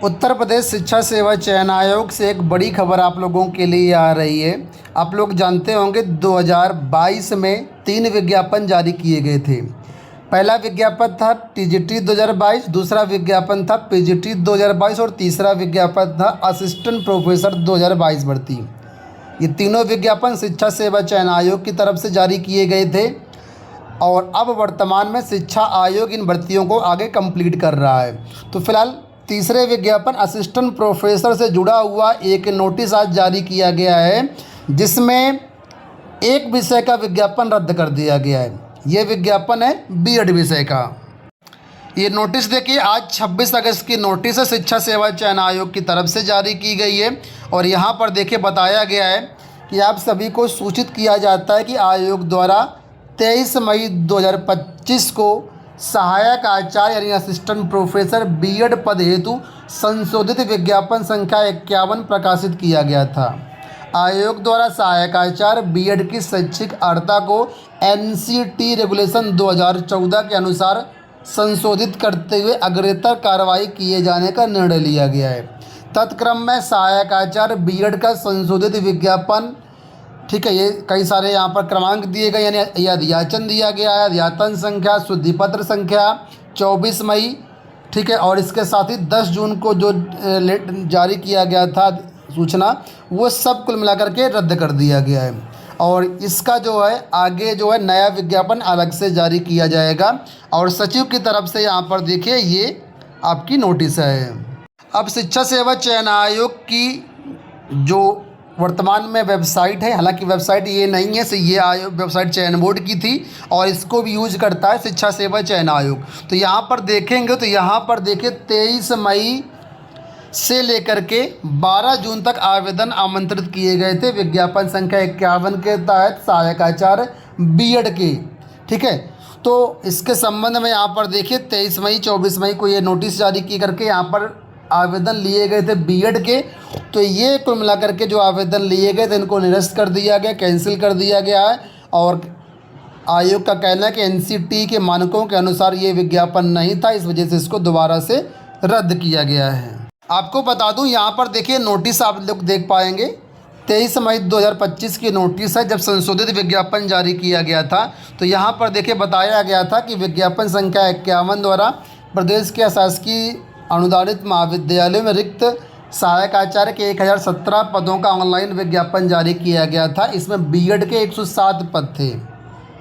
उत्तर प्रदेश शिक्षा सेवा चयन आयोग से एक बड़ी खबर आप लोगों के लिए आ रही है। आप लोग जानते होंगे 2022 में 3 विज्ञापन जारी किए गए थे। पहला विज्ञापन था टीजीटी 2022, दूसरा विज्ञापन था पीजीटी 2022 और तीसरा विज्ञापन था असिस्टेंट प्रोफेसर 2022 भर्ती। ये तीनों विज्ञापन शिक्षा सेवा चयन आयोग की तरफ से जारी किए गए थे और अब वर्तमान में शिक्षा आयोग इन भर्तियों को आगे कंप्लीट कर रहा है। तो फिलहाल तीसरे विज्ञापन असिस्टेंट प्रोफेसर से जुड़ा हुआ एक नोटिस आज जारी किया गया है, जिसमें एक विषय का विज्ञापन रद्द कर दिया गया है। ये विज्ञापन है बीएड विषय का। ये नोटिस देखिए, आज 26 अगस्त की नोटिस है, शिक्षा सेवा चयन आयोग की तरफ से जारी की गई है। और यहाँ पर देखिए बताया गया है कि आप सभी को सूचित किया जाता है कि आयोग द्वारा 23 मई 2025 को सहायक आचार्य यानी असिस्टेंट प्रोफेसर बीएड पद हेतु संशोधित विज्ञापन संख्या 51 प्रकाशित किया गया था। आयोग द्वारा सहायक आचार्य बीएड की शैक्षिक अर्हता को एनसीटी रेगुलेशन 2014 के अनुसार संशोधित करते हुए अग्रेतर कार्रवाई किए जाने का निर्णय लिया गया है। तत्क्रम में सहायक आचार्य बीएड का संशोधित विज्ञापन, ठीक है, ये कई सारे यहाँ पर क्रमांक दिए गए, यानी अध्याचन दिया गया है, अध्यापन संख्या, शुद्धिपत्र संख्या 24 मई, ठीक है, और इसके साथ ही 10 जून को जो जारी किया गया था सूचना, वो सब कुल मिलाकर के रद्द कर दिया गया है। और इसका जो है आगे जो है नया विज्ञापन अलग से जारी किया जाएगा। और सचिव की तरफ से यहाँ पर देखिए ये आपकी नोटिस है। अब शिक्षा सेवा चयन आयोग की जो वर्तमान में वेबसाइट है, हालांकि वेबसाइट ये नहीं है, ये आयोग वेबसाइट चयन बोर्ड की थी और इसको भी यूज करता है शिक्षा सेवा चयन आयोग। तो यहाँ पर देखेंगे तो यहाँ पर देखिए 23 मई से लेकर के 12 जून तक आवेदन आमंत्रित किए गए थे विज्ञापन संख्या 51 के तहत सहायक आचार्य बीएड के, ठीक है। तो इसके संबंध में यहाँ पर देखिए 23 मई 24 मई को ये नोटिस जारी की करके यहाँ पर आवेदन लिए गए थे बीएड के। तो ये कुल मिलाकर के जो आवेदन लिए गए थे इनको निरस्त कर दिया गया, कैंसिल कर दिया गया है। और आयोग का कहना है कि एनसीटी के मानकों के अनुसार ये विज्ञापन नहीं था, इस वजह से इसको दोबारा से रद्द किया गया है। आपको बता दूं यहाँ पर देखिए नोटिस आप लोग देख पाएंगे 23 मई 2025 की नोटिस है, जब संशोधित विज्ञापन जारी किया गया था। तो यहाँ पर देखिए बताया गया था कि विज्ञापन संख्या 51 द्वारा प्रदेश के शासकीय अनुदानित महाविद्यालयों में रिक्त सहायक आचार्य के 1017 पदों का ऑनलाइन विज्ञापन जारी किया गया था। इसमें बीएड के 107 पद थे,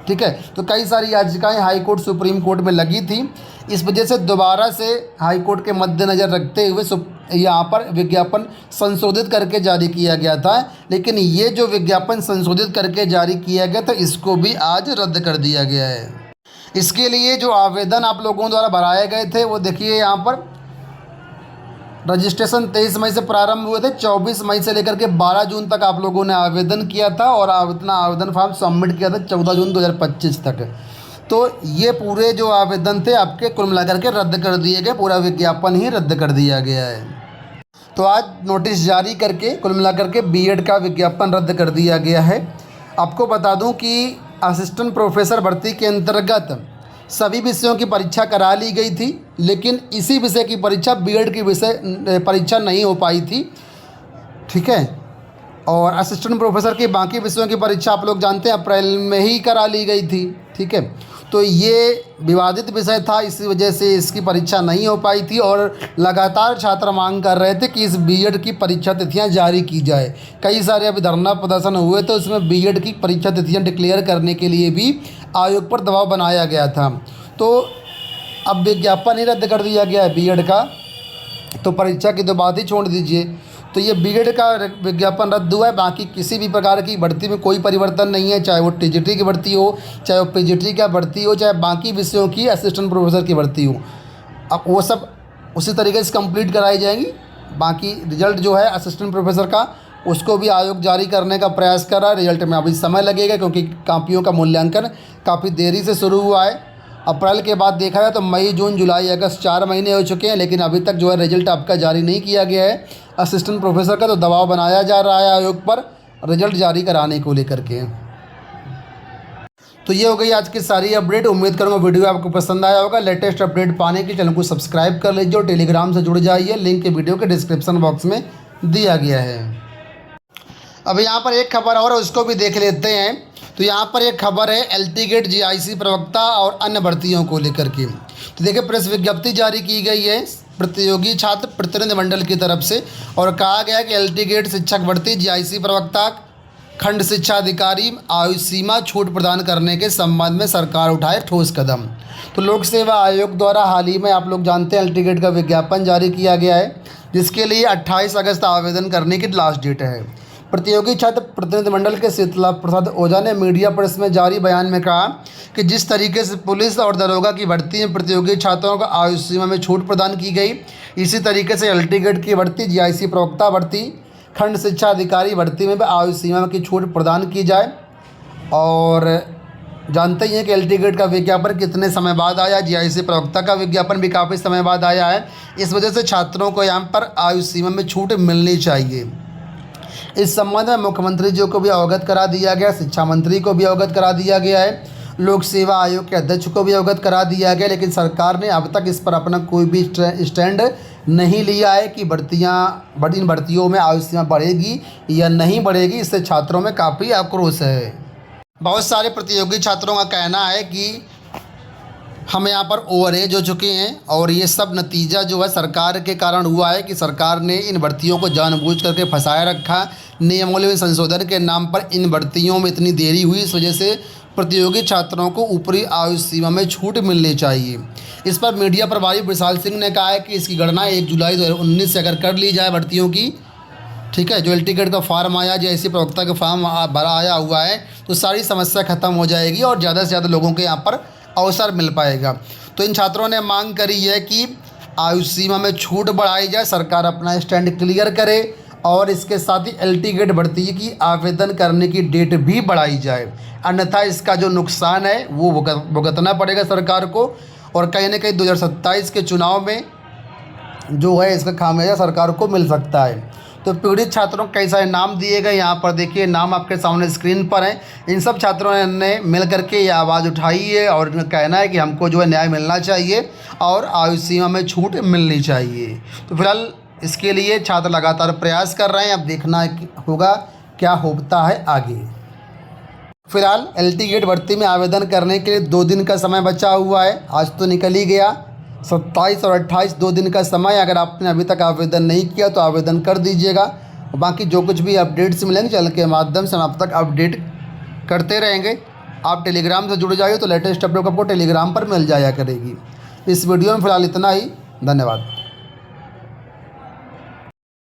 ठीक है। तो कई सारी याचिकाएं हाई कोर्ट सुप्रीम कोर्ट में लगी थी, इस वजह से दोबारा से हाई कोर्ट के मद्देनज़र रखते हुए यहाँ पर विज्ञापन संशोधित करके जारी किया गया था। लेकिन ये जो विज्ञापन संशोधित करके जारी किया गया था इसको भी आज रद्द कर दिया गया है। इसके लिए जो आवेदन आप लोगों द्वारा भराए गए थे वो देखिए यहाँ पर रजिस्ट्रेशन 23 मई से प्रारंभ हुए थे, 24 मई से लेकर के 12 जून तक आप लोगों ने आवेदन किया था और अपना आवेदन फॉर्म सबमिट किया था 14 जून 2025 तक। तो ये पूरे जो आवेदन थे आपके कुल मिलाकर के रद्द कर दिए गए, पूरा विज्ञापन ही रद्द कर दिया गया है। तो आज नोटिस जारी करके कुल मिलाकर के बीएड का विज्ञापन रद्द कर दिया गया है। आपको बता दूं कि असिस्टेंट प्रोफेसर भर्ती के अंतर्गत सभी विषयों की परीक्षा करा ली गई थी, लेकिन इसी विषय की परीक्षा बीएड की विषय परीक्षा नहीं हो पाई थी, ठीक है। और असिस्टेंट प्रोफेसर की बाकी विषयों की परीक्षा आप लोग जानते हैं अप्रैल में ही करा ली गई थी, ठीक है। तो ये विवादित विषय था, इसी वजह से इसकी परीक्षा नहीं हो पाई थी और लगातार छात्र मांग कर रहे थे कि इस बीएड की परीक्षा तिथियां जारी की जाए। कई सारे अभी धरना प्रदर्शन हुए थे, उसमें बीएड की परीक्षा तिथियां डिक्लेयर करने के लिए भी आयोग पर दबाव बनाया गया था। तो अब विज्ञापन ही रद्द कर दिया गया है बीएड का, तो परीक्षा की तो बात ही छोड़ दीजिए। तो ये बीएड का विज्ञापन रद्द हुआ है, बाकी किसी भी प्रकार की भर्ती में कोई परिवर्तन नहीं है, चाहे वो टीजीटी की भर्ती हो, चाहे वो पीजीटी की भर्ती हो, चाहे बाकी विषयों की असिस्टेंट प्रोफेसर की भर्ती हो। अब वो सब उसी तरीके से कंप्लीट कराई जाएंगी। बाकी रिजल्ट जो है असिस्टेंट प्रोफेसर का उसको भी आयोग जारी करने का प्रयास कर रहा है। रिजल्ट में अभी समय लगेगा क्योंकि कापियों का मूल्यांकन काफ़ी देरी से शुरू हुआ है। अप्रैल के बाद देखा जाए तो मई, जून, जुलाई, अगस्त 4 महीने हो चुके हैं, लेकिन अभी तक जो है रिजल्ट आपका जारी नहीं किया गया है असिस्टेंट प्रोफेसर का। तो दबाव बनाया जा रहा है आयोग पर रिजल्ट जारी कराने को लेकर के। तो ये हो गई आज की सारी अपडेट। उम्मीद करूँगा वीडियो आपको पसंद आया होगा। लेटेस्ट अपडेट पाने के चैनल को सब्सक्राइब कर लीजिए और टेलीग्राम से जुड़ जाइए। लिंक वीडियो के डिस्क्रिप्शन बॉक्स में दिया गया है। अब यहाँ पर एक खबर और उसको भी देख लेते हैं। तो यहाँ पर एक खबर है एलटी गेट जीआईसी प्रवक्ता और अन्य भर्तियों को लेकर के। तो देखिए, प्रेस विज्ञप्ति जारी की गई है प्रतियोगी छात्र प्रतिनिधिमंडल की तरफ से और कहा गया कि एलटी गेट शिक्षक भर्ती जीआईसी प्रवक्ता खंड शिक्षा अधिकारी आयु सीमा छूट प्रदान करने के संबंध में सरकार उठाए ठोस कदम। तो लोक सेवा आयोग द्वारा हाल ही में आप लोग जानते हैं एलटी गेट का विज्ञापन जारी किया गया है, जिसके लिए 28 अगस्त आवेदन करने की लास्ट डेट है। प्रतियोगी छात्र प्रतिनिधिमंडल के शीतला प्रसाद ओझा ने मीडिया प्रेस में जारी बयान में कहा कि जिस तरीके से पुलिस और दरोगा की भर्ती में प्रतियोगी छात्रों को आयु सीमा में छूट प्रदान की गई, इसी तरीके से एलटी गेट की भर्ती जीआईसी प्रवक्ता भर्ती खंड शिक्षा अधिकारी भर्ती में भी आयु सीमा की छूट प्रदान की जाए। और जानते ही हैं कि एलटी गेट का विज्ञापन कितने समय बाद आया, जीआईसी प्रवक्ता का विज्ञापन भी काफ़ी समय बाद आया है। इस वजह से छात्रों को यहाँ पर आयु सीमा में छूट मिलनी चाहिए। इस संबंध में मुख्यमंत्री जी को भी अवगत करा दिया गया, शिक्षा मंत्री को भी अवगत करा दिया गया है, लोक सेवा आयोग के अध्यक्ष को भी अवगत करा दिया गया, लेकिन सरकार ने अब तक इस पर अपना कोई भी स्टैंड नहीं लिया है कि इन भर्तियों में आयु सीमा बढ़ेगी या नहीं बढ़ेगी। इससे छात्रों में काफ़ी आक्रोश है। बहुत सारे प्रतियोगी छात्रों का कहना है कि हम यहाँ पर ओवर एज हो चुके हैं और ये सब नतीजा जो है सरकार के कारण हुआ है कि सरकार ने इन भर्तियों को जानबूझ करके फंसाए रखा। नियमों में संशोधन के नाम पर इन भर्तियों में इतनी देरी हुई, इस वजह से प्रतियोगी छात्रों को ऊपरी आयु सीमा में छूट मिलनी चाहिए। इस पर मीडिया प्रभारी विशाल सिंह ने कहा है कि इसकी गणना 1 जुलाई 2019 से अगर कर ली जाए भर्तियों की, ठीक है, जो एलटी गेट का फॉर्म आया, जैसे प्रवक्ता का फॉर्म भरा आया हुआ है, तो सारी समस्या खत्म हो जाएगी और ज़्यादा से ज़्यादा लोगों के यहाँ पर अवसर मिल पाएगा। तो इन छात्रों ने मांग करी है कि आयु सीमा में छूट बढ़ाई जाए, सरकार अपना स्टैंड क्लियर करे और इसके साथ ही एलटी गेट भर्ती की आवेदन करने की डेट भी बढ़ाई जाए। अन्यथा इसका जो नुकसान है वो भुगतना पड़ेगा सरकार को और कहीं ना कहीं 2027 के चुनाव में जो है इसका खामियाजा सरकार को मिल सकता है। तो पीड़ित छात्रों को कई सारे नाम दिए गए, यहाँ पर देखिए नाम आपके सामने स्क्रीन पर हैं। इन सब छात्रों ने मिल करके ये आवाज़ उठाई है और इनका कहना है कि हमको जो है न्याय मिलना चाहिए और आयु सीमा में छूट मिलनी चाहिए। तो फिलहाल इसके लिए छात्र लगातार प्रयास कर रहे हैं, अब देखना होगा क्या होता है आगे। फिलहाल एलटी गेट भर्ती में आवेदन करने के लिए 2 दिन का समय बचा हुआ है। आज तो निकल ही गया, 27 और 28 2 दिन का समय। अगर आपने अभी तक आवेदन नहीं किया तो आवेदन कर दीजिएगा। बाकी जो कुछ भी अपडेट्स मिलेंगे चैनल के माध्यम से हम आप तक अपडेट करते रहेंगे। आप टेलीग्राम से जुड़ जाइए तो लेटेस्ट अपडेट आपको टेलीग्राम पर मिल जाया करेगी। इस वीडियो में फ़िलहाल इतना ही। धन्यवाद।